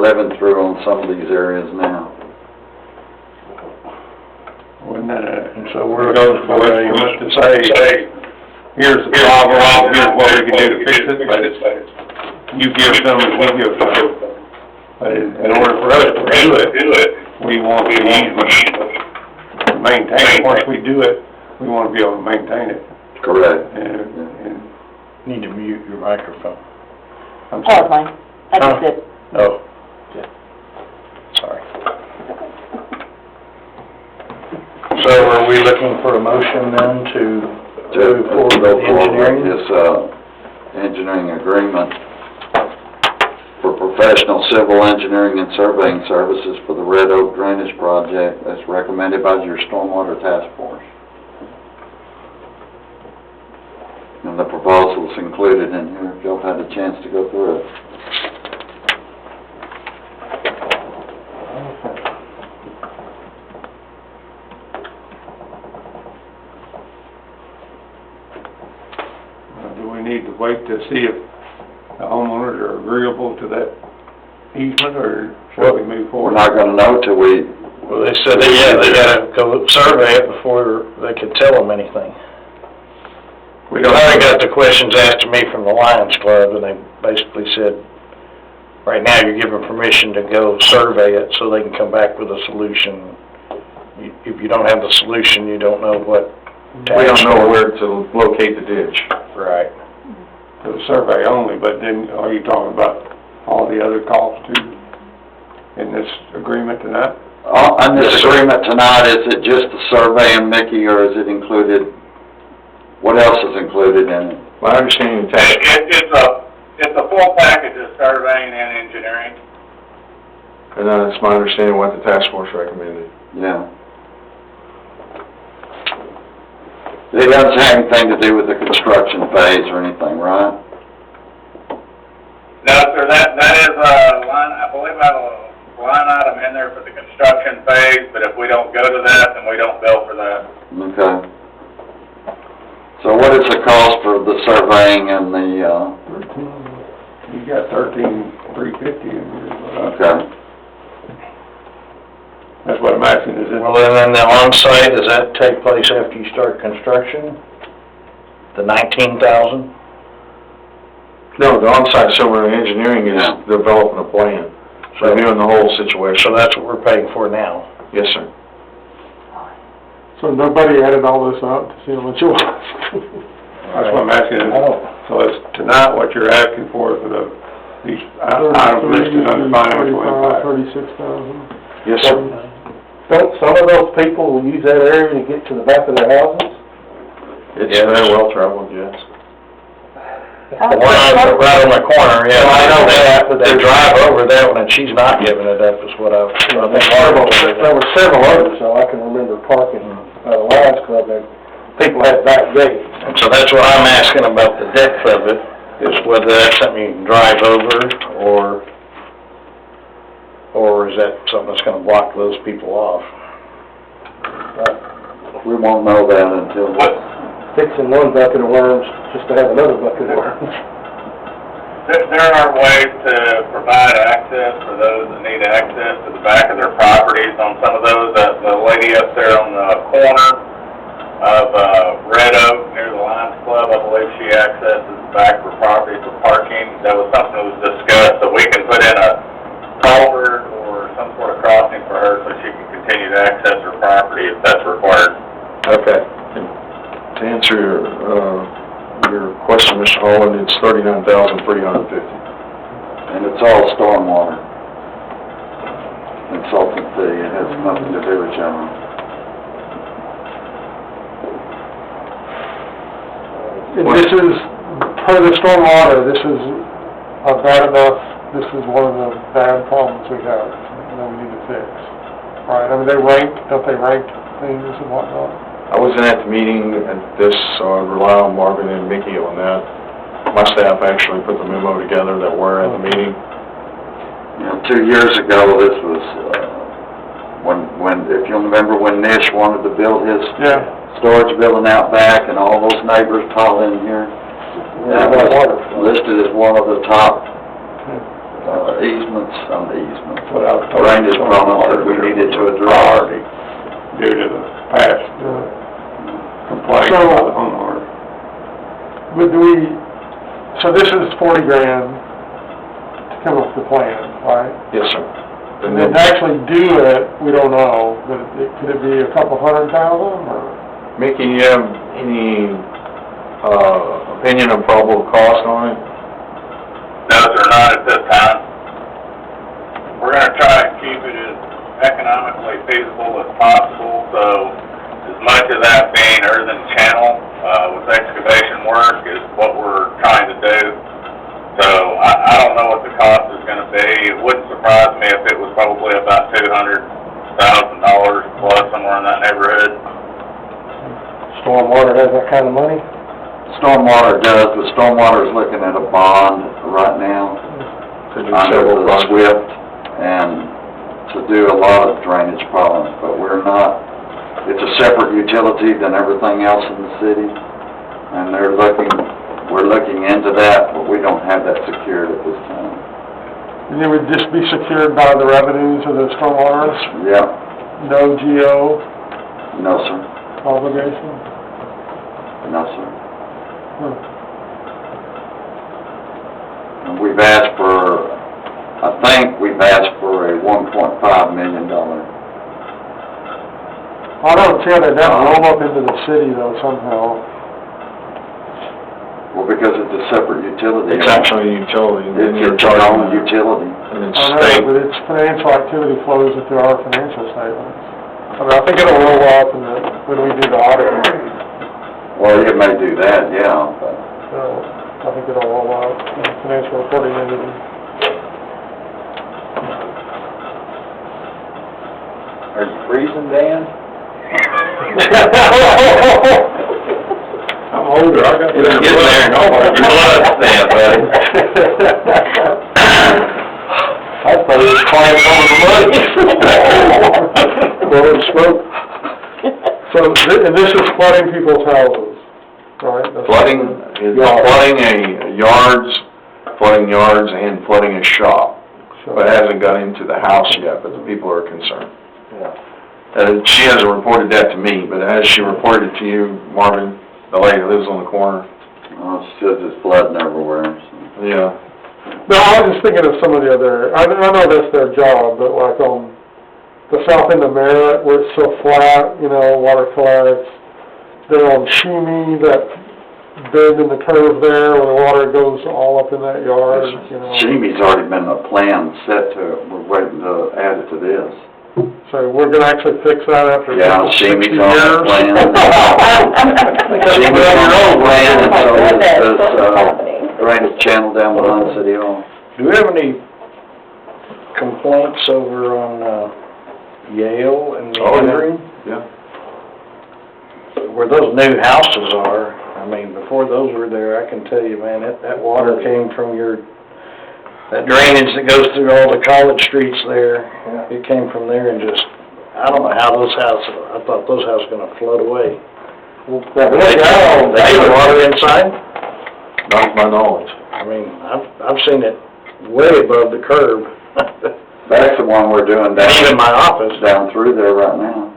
living through on some of these areas now. Wouldn't that, And so we're going for a, to say, here's the problem, here's what we can do to fix it, but it's, you give some and we give some. But in order for us to do it, we want the easement to maintain. Once we do it, we want to be able to maintain it. Correct. And need to mute your microphone. I'm That was sorry. mine. I just did. Oh, sorry. So are we looking for a motion then to move forward with the engineering? This, engineering agreement for professional civil engineering and surveying services for the Red Oak Drainage Project as recommended by your Stormwater Task Force. And the proposal's included in here, if y'all had a chance to go through it. Do we need to wait to see if the homeowners are agreeable to that easement, or should we move We're forward? not gonna know till we... Well, they said they gotta go survey it before they could tell them anything. We don't. I got the questions asked to me from the Lions Club, and they basically said, right now you're given permission to go survey it so they can come back with a solution. If you don't have the solution, you don't know what. We don't know where to locate the ditch. Right. For the survey only, but then are you talking about all the other costs too in this agreement tonight? On this agreement tonight, is it just the survey and Mickey, or is it included, what else is included in it? My understanding is that It's a full package of surveying and engineering. and it's my understanding what the task force recommended. Yeah. It doesn't have anything to do with the construction phase or anything, right? No, sir, that is a line, I believe I have a line item in there for the construction phase, but if we don't go to that, then we don't bill for that. Okay. So what is the cost for the surveying and the, You got 13,350 in here. okay. That's what I'm asking, is it? Well, and then the on-site, does that take place after you start construction? The 19,000? No, the on-site survey engineering is developing a plan, reviewing the whole situation. So that's what we're paying for now. Yes, sir. So nobody added all this up to see how much it was? That's what I'm asking. So it's tonight what you're asking for these items listed under financial impact? 36,000. Yes, sir. Don't some of those people will use that area to get to the back of their houses? It's very well traveled, yes. The one right on the corner, yeah, I know that, but they drive over that one, and she's not giving it up, is what I think. There were several others, so I can remember parking, Lions Club, and people had back gates. And so that's what I'm asking about the depth of it, is whether that's something you can drive over, or is that something that's gonna block those people off? We won't know that until... Fixing one bucket of worms just to have another bucket of worms. There are ways to provide access for those that need access to the back of their properties on some of those. The lady up there on the corner of Red Oak near the Lions Club, I believe she accesses the back of her property for parking. That was something that was discussed, that we can put in a culvert or some sort of crossing for her so she can continue to access her property if that's required. Okay. To answer your question, Mr. Holland, it's $39,350. And it's all stormwater. Consultant fee, it has nothing to do with general. And this is, per the stormwater, this is bad enough, this is one of the bad problems we have that we need to fix. Right, I mean, don't they rank things and whatnot? I wasn't at the meeting at this, so I rely on Marvin and Mickey on that. My staff actually put the memo together that were at the meeting. You know, 2 years ago, this was, when, if you remember when Nish wanted to build his storage building out back and all those neighbors piled in here. That was listed as one of the top easements, without. drainage problems that we needed to address. Due to the past complaints So- by the homeowner. But so this is 40 grand to come up with the plan, right? Yes, sir. And then to actually do it, we don't know, but could it be a couple $100,000 or? Mickey, you have any, opinion of probable cost on it? No, sir, not at this time. We're gonna try and keep it as economically feasible as possible, so as much of that being earthen channel, with excavation work is what we're trying to do. So I don't know what the cost is gonna be. It wouldn't surprise me if it was probably about $200,000 plus, somewhere in that neighborhood. Stormwater has that kind of money? Stormwater does, but Stormwater is looking at a bond right now To do under several the projects? SWIFT and to do a lot of drainage problems, but we're not, it's a separate utility than everything else in the city. And we're looking into that, but we don't have that secured at this time. And it would just be secured by the revenues of the stormwater, Yeah, no GO no, sir, obligation? no, sir. Hmm. And we've asked for, I think we've asked for a $1.5 million. I don't see how they never roll up into the city though somehow. Well, because it's a separate utility. It's actually a utility, and then you're It's its own charging, utility. and it's I know, state. but its financial activity flows into our financial statements. I mean, I think it'll roll up in when we do the audit. Well, it may do that, yeah, but I think it'll roll up in the financial reporting entity. Are you freezing, Dan? I'm older, I got. It's getting there. Your blood's there, buddy. I thought it was climbing over the money. Blowing smoke. So, and this is flooding people's houses, right? That's- Flooding, it's flooding yards and flooding a shop, but it hasn't got into the house yet, but the people are concerned. She hasn't reported that to me, but has she reported it to you, Marvin, the lady that lives on the corner? it's just it's flooding everywhere, so. Yeah. No, I was just thinking of some of the other, I know that's their job, but like on the south end of Merritt, where it's so flat, water collects. Then on Shimi, that bend in the curve there, where the water goes all up in that yard, Jimmy's already been a plan set to it, we're waiting to add it to this. So we're gonna actually fix that after Yeah, 60 Jimmy's on the years? plan. Jimmy's on the plan, and so is this, drainage channel down behind City Hall. Do we have any complaints over on, Yale and the Andrew? Yeah. Where those new houses are, I mean, before those were there, I can tell you, man, that water came from that drainage that goes through all the college streets there. It came from there and just, I don't know how those houses, I thought those houses were gonna flood away. They had water inside? Not to my knowledge. I mean, I've seen it way above the curb. That's the one we're doing down. Even my office. Down through there right now.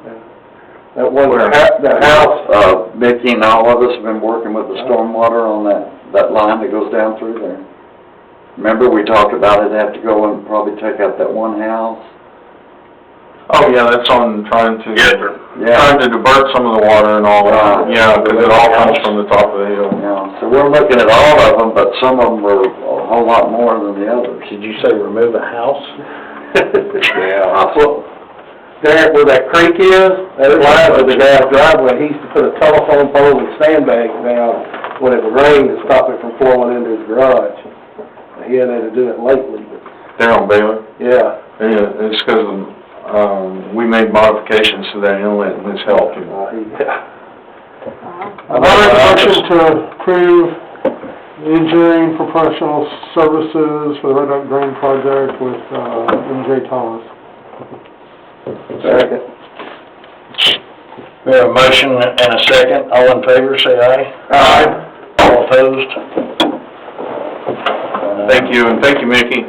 That one, that house, Mickey and all of us have been working with the stormwater on that line that goes down through there. Remember, we talked about it, have to go and probably take out that one house? Oh, yeah, that's on trying to. Yes, sir. Yeah, Trying to divert some of the water and all that. Right. Yeah, because it all comes from the top of the hill. yeah, so we're looking at all of them, but some of them are a whole lot more than the others. Did you say remove a house? Yeah. there where that creek is, that lies with the guy's driveway, he used to put a telephone pole and sandbags down when it would rain to stop it from flowing into his garage. He hadn't had to do it lately, but, There on Baylor? yeah. Yeah, it's because, we made modifications to that inlet and it's helped. I make a motion to approve engineering professional services for the Red Oak Drain Project with, M.J. Thomas. Second. We have a motion and a second. All in favor, say aye. Aye. All opposed? Thank you, and thank you, Mickey.